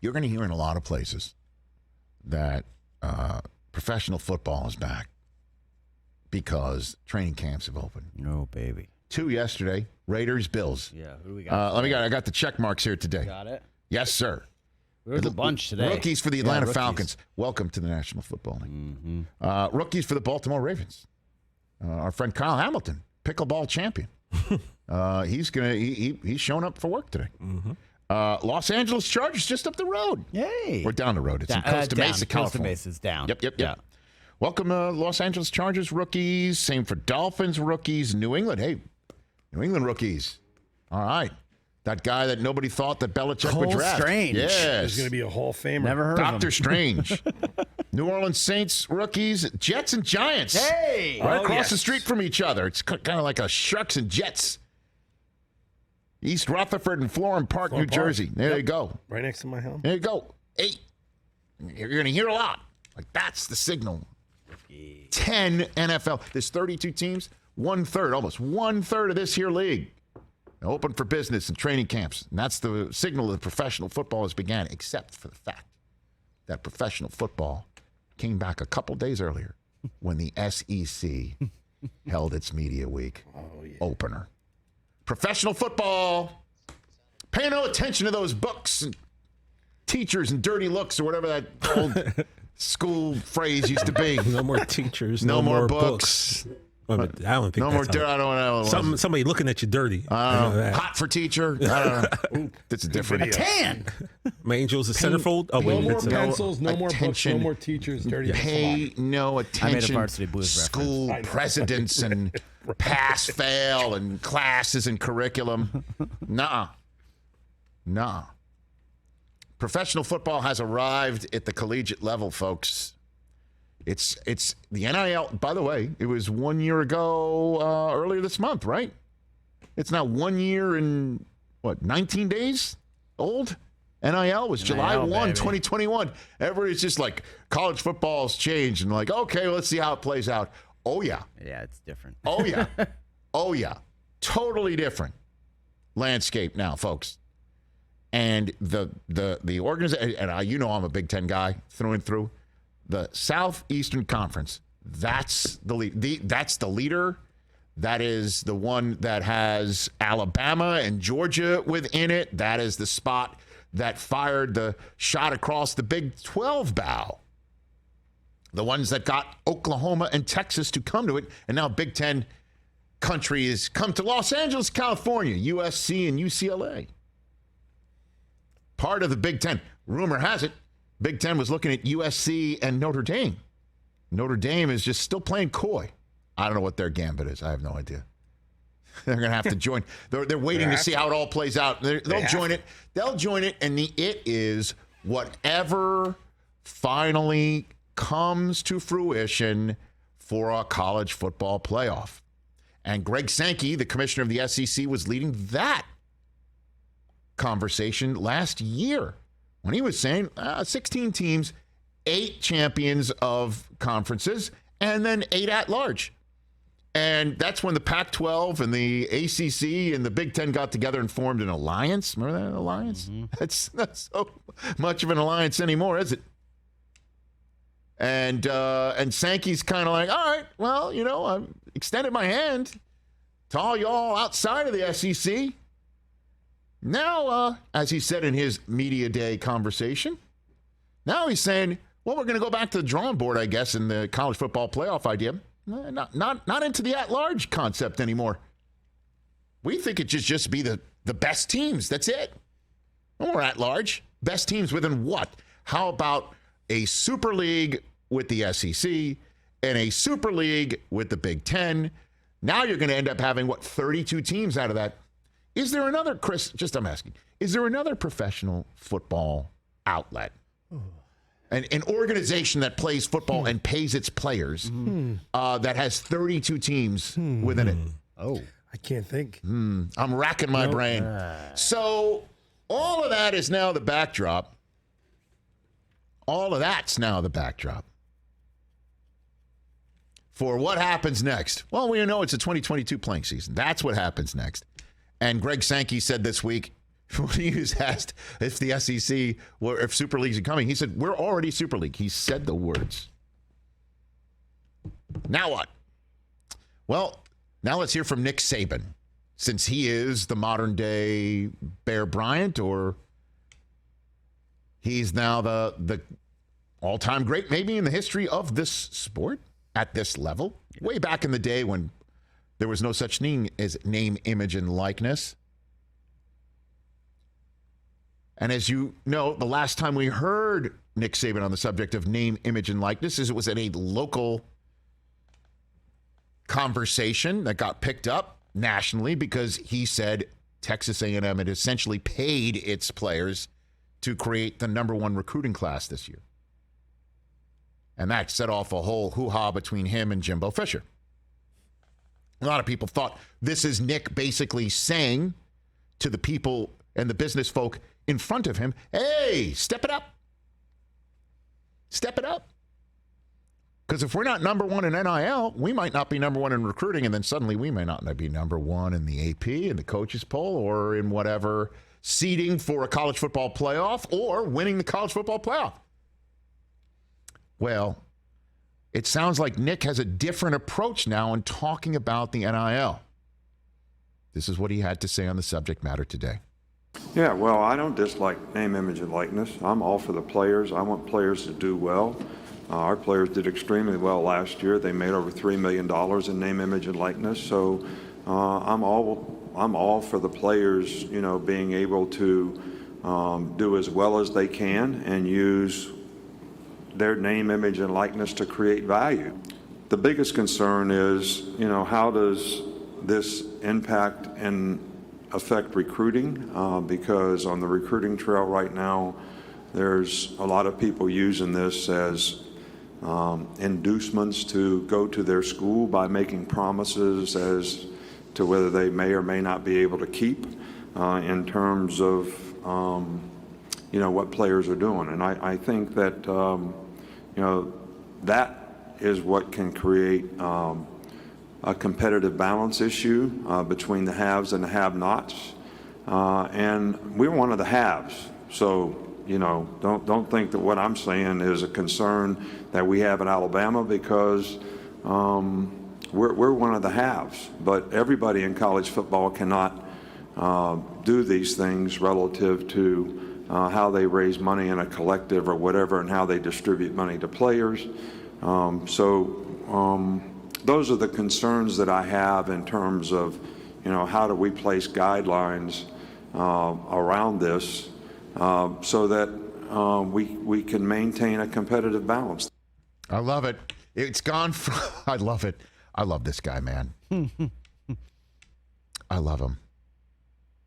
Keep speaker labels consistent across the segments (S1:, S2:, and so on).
S1: You're going to hear in a lot of places that professional football is back because training camps have opened.
S2: Oh, baby.
S1: 2 yesterday, Raiders, Bills.
S2: Yeah, who do we got?
S1: I got the check marks here today.
S2: Got it?
S1: Yes, sir.
S2: There's a bunch today.
S1: Rookies for the Atlanta Falcons. Welcome to the National Football League.
S2: Mm-hmm.
S1: Rookies for the Baltimore Ravens. Our friend Kyle Hamilton, pickleball champion. He's showing up for work today.
S3: Mm-hmm.
S1: Los Angeles Chargers just up the road.
S2: Yay.
S1: We're down the road. It's in Costa Mesa, California.
S2: Costa Mesa's down.
S1: Yep.
S2: Yeah.
S1: Welcome, Los Angeles Chargers rookies. Same for Dolphins rookies. New England. Hey, New England rookies. All right. That guy that nobody thought that Belichick would draft.
S2: Strange.
S1: Yes.
S3: He's going to be a Hall of Famer.
S2: Never heard of him.
S1: Dr. Strange. New Orleans Saints rookies. Jets and Giants.
S2: Hey.
S1: Right across the street from each other. It's kind of like a Sharks and Jets. East Rutherford and Florham Park, New Jersey. There you go.
S3: Right next to my home.
S1: There you go. 8. You're going to hear a lot. Like, that's the signal. 10 NFL. There's 32 teams. 1/3, almost 1/3 of this here league open for business and training camps. And that's the signal that professional football has began, except for the fact that professional football came back a couple days earlier when the SEC held its media week opener. Professional football, pay no attention to those books and teachers and dirty looks or whatever that old school phrase used to be.
S3: No more teachers.
S1: No more books.
S3: I don't think
S1: no more
S3: that's
S1: dirt. I don't know.
S3: Somebody looking at you dirty.
S1: Hot for teacher. I don't know. That's a different.
S2: A tan.
S3: My Angels, a centerfold. Oh, wait.
S4: No more
S3: It's
S4: pencils, no more books,
S1: attention.
S4: no more teachers. Dirty.
S1: Pay no attention.
S2: I made a Varsity Blues
S1: School presidents and pass, fail, and classes and curriculum. Nuh-uh. Professional football has arrived at the collegiate level, folks. It's the NIL. By the way, it was 1 year ago earlier this month, right? It's now 1 year and 19 days old. NIL was July 1,
S2: baby.
S1: 2021. Everybody's just like, college football's changed, and like, okay, let's see how it plays out. Oh yeah,
S2: Yeah, it's different.
S1: oh yeah, totally different landscape now, folks. And the organization, and I'm a Big Ten guy through and through. The Southeastern Conference, that's the lead. That's the leader. That is the one that has Alabama and Georgia within it. That is the spot that fired the shot across the Big 12 bow. The ones that got Oklahoma and Texas to come to it. And now Big Ten country has come to Los Angeles, California, USC and UCLA. Part of the Big Ten. Rumor has it, Big Ten was looking at USC and Notre Dame. Notre Dame is just still playing coy. I don't know what their gambit is. I have no idea. They're going to have to join. They're waiting to see how it all plays out. They'll join it. They'll join it, and it is whatever finally comes to fruition for a college football playoff. And Greg Sankey, the commissioner of the SEC, was leading that conversation last year when he was saying 16 teams, 8 champions of conferences, and then 8 at large. And that's when the Pac-12 and the ACC and the Big Ten got together and formed an alliance. Remember that alliance? Mm-hmm. That's not so much of an alliance anymore, is it? And Sankey's kind of like, all right, well, I've extended my hand to all y'all outside of the SEC. Now, as he said in his media day conversation, now he's saying, well, we're going to go back to the drawing board, I guess, in the college football playoff idea. Not into the at-large concept anymore. We think it should just be the best teams. That's it. No more at-large. Best teams within what? How about a Super League with the SEC and a Super League with the Big Ten? Now you're going to end up having, 32 teams out of that. Is there another, Chris, I'm asking, is there another professional football outlet? An organization that plays football and pays its players that has 32 teams within it?
S2: Oh.
S4: I can't think.
S1: I'm racking my brain. So all of that is now the backdrop. All of that's now the backdrop for what happens next. Well, we know it's a 2022 playing season. That's what happens next. And Greg Sankey said this week, when he was asked if the SEC or if Super Leagues are coming, he said, "We're already Super League." He said the words. Now what? Well, now let's hear from Nick Saban, since he is the modern day Bear Bryant, or he's now the all-time great maybe in the history of this sport at this level. Way back in the day when there was no such thing as name, image, and likeness. And as you know, the last time we heard Nick Saban on the subject of name, image, and likeness is it was in a local conversation that got picked up nationally because he said Texas A&M had essentially paid its players to create the number one recruiting class this year. And that set off a whole hoo-ha between him and Jimbo Fisher. A lot of people thought this is Nick basically saying to the people and the business folk in front of him, hey, step it up. Step it up. Because if we're not number one in NIL, we might not be number one in recruiting, and then suddenly we may not be number one in the AP, in the coaches poll, or in whatever seeding for a college football playoff, or winning the college football playoff. Well, it sounds like Nick has a different approach now in talking about the NIL. This is what he had to say on the subject matter today.
S5: Yeah, well, I don't dislike name, image, and likeness. I'm all for the players. I want players to do well. Our players did extremely well last year. They made over $3 million in name, image, and likeness. So I'm all for the players, being able to do as well as they can and use their name, image, and likeness to create value. The biggest concern is, how does this impact and affect recruiting? Because on the recruiting trail right now, there's a lot of people using this as inducements to go to their school by making promises as to whether they may or may not be able to keep in terms of what players are doing. And I think that that is what can create a competitive balance issue between the haves and the have-nots. And we're one of the haves. So, don't think that what I'm saying is a concern that we have in Alabama, because we're one of the haves. But everybody in college football cannot do these things relative to how they raise money in a collective or whatever, and how they distribute money to players. Those are the concerns that I have in terms of, how do we place guidelines around this so that we can maintain a competitive balance.
S1: I love it. It's gone from, I love it. I love this guy, man. I love him.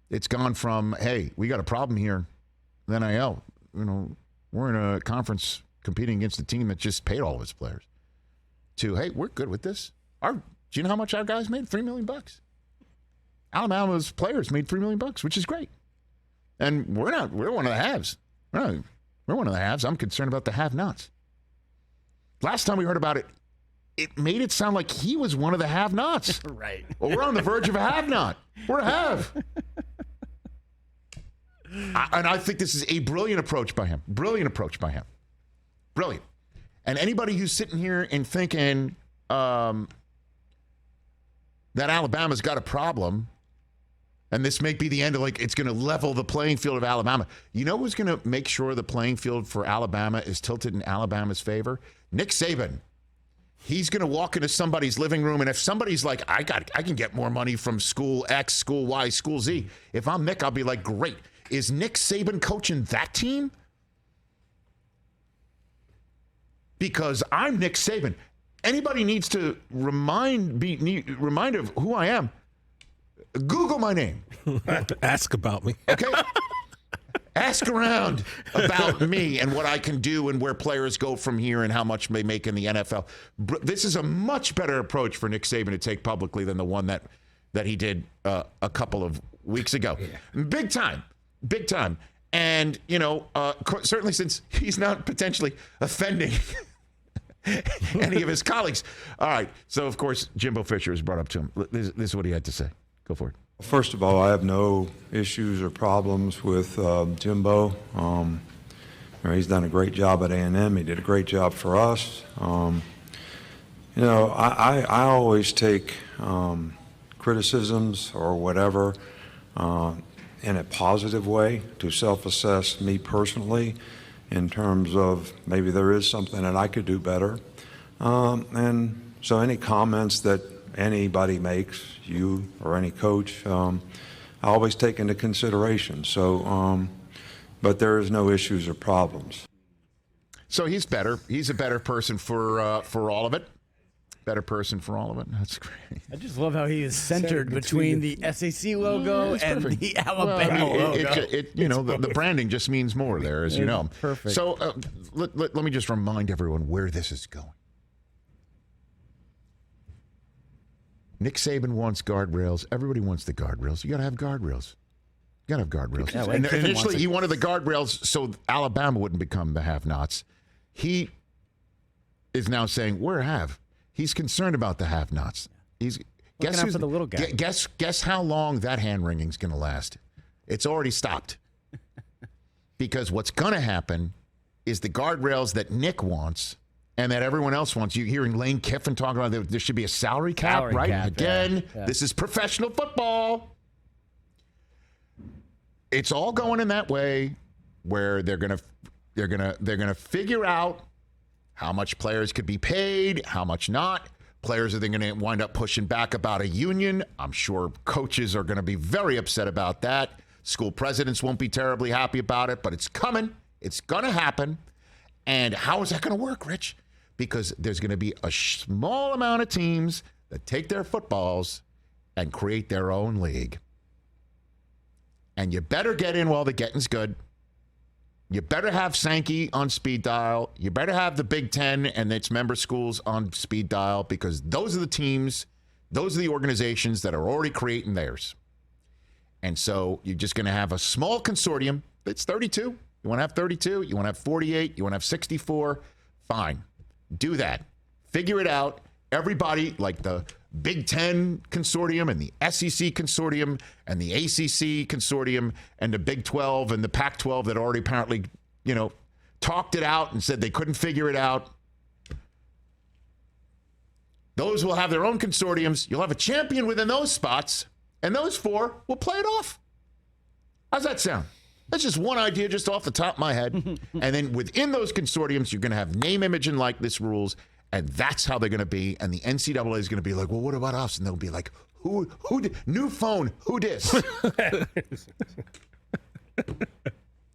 S1: It's gone from, hey, we got a problem here. Then NIL, we're in a conference competing against a team that just paid all of its players, to, hey, we're good with this. Do you know how much our guys made? $3 million. Alabama's players made $3 million, which is great. And we're one of the haves. We're one of the haves. I'm concerned about the have-nots. Last time we heard about it, it made it sound like he was one of the have-nots.
S2: Right.
S1: Well, we're on the verge of a have-not. We're a have. And I think this is a brilliant approach by him. Brilliant. And anybody who's sitting here and thinking that Alabama's got a problem, and this may be the end of, it's going to level the playing field of Alabama. You know who's going to make sure the playing field for Alabama is tilted in Alabama's favor? Nick Saban. He's going to walk into somebody's living room, and if somebody's like, I can get more money from school X, school Y, school Z. If I'm Nick, I'll be like, great. Is Nick Saban coaching that team? Because I'm Nick Saban. Anybody needs to remind of who I am. Google my name.
S3: Ask about me.
S1: Okay? Ask around about me and what I can do and where players go from here and how much they make in the NFL. This is a much better approach for Nick Saban to take publicly than the one that he did a couple of weeks ago. Yeah. Big time. And, certainly since he's not potentially offending any of his colleagues. All right. So, of course, Jimbo Fisher was brought up to him. This is what he had to say. Go for it.
S5: First of all, I have no issues or problems with Jimbo. He's done a great job at A&M. He did a great job for us. I always take criticisms or whatever in a positive way to self-assess me personally in terms of maybe there is something that I could do better. And so any comments that anybody makes, you or any coach, I always take into consideration. So, but there is no issues or problems.
S1: So he's better. He's a better person for all of it. Better person for all of it. That's great.
S2: I just love how he is centered between the SEC logo and the Alabama logo.
S1: The branding just means more there, as you know.
S2: Perfect.
S1: So let me just remind everyone where this is going. Nick Saban wants guardrails. Everybody wants the guardrails. You got to have guardrails. You got to have guardrails.
S2: Yeah,
S1: and initially, he wanted the guardrails so Alabama wouldn't become the have-nots. He is now saying, we're have. He's concerned about the have-nots. He's
S2: looking out for the little guy.
S1: Guess how long that hand-wringing's going to last. It's already stopped. Because what's going to happen is the guardrails that Nick wants and that everyone else wants. You're hearing Lane Kiffin talking about there should be a salary cap, right? Again, this is professional football. It's all going in that way where they're gonna figure out how much players could be paid, how much not. Players are then going to wind up pushing back about a union. I'm sure coaches are going to be very upset about that. School presidents won't be terribly happy about it, but it's coming. It's going to happen. And how is that going to work, Rich? Because there's going to be a small amount of teams that take their footballs and create their own league. And you better get in while the getting's good. You better have Sankey on speed dial. You better have the Big Ten and its member schools on speed dial, because those are the teams, those are the organizations that are already creating theirs. And so you're just going to have a small consortium. It's 32. You want to have 32? You want to have 48? You want to have 64? Fine. Do that. Figure it out. Everybody, like the Big Ten consortium and the SEC consortium and the ACC consortium and the Big 12 and the Pac-12 that already apparently, talked it out and said they couldn't figure it out. Those will have their own consortiums. You'll have a champion within those spots, and those four will play it off. How's that sound? That's just one idea just off the top of my head. And then within those consortiums, you're going to have name, image, and likeness rules. And that's how they're going to be. And the NCAA is going to be like, well, what about us? And they'll be like, who new phone, who dis? This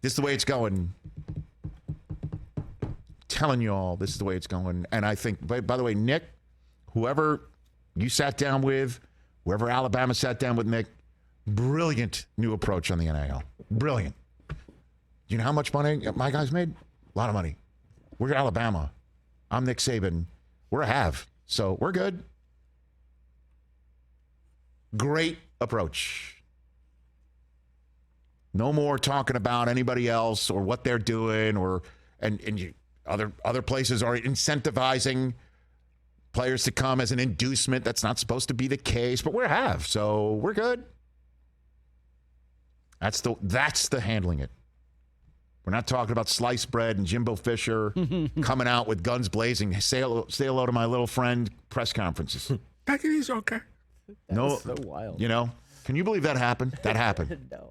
S1: is the way it's going. Telling you all, this is the way it's going. And I think, by the way, Nick, whoever you sat down with, whoever Alabama sat down with Nick, brilliant new approach on the NIL. Brilliant. You know how much money my guys made? A lot of money. We're Alabama. I'm Nick Saban. We're a have. So we're good. Great approach. No more talking about anybody else or what they're doing, other places are incentivizing players to come as an inducement. That's not supposed to be the case, but we're a have. So we're good. That's the handling it. We're not talking about sliced bread and Jimbo Fisher coming out with guns blazing. Say hello to my little friend press conferences.
S3: Take it easy, okay?
S2: That's so wild.
S1: Can you believe that happened? That happened.
S2: No.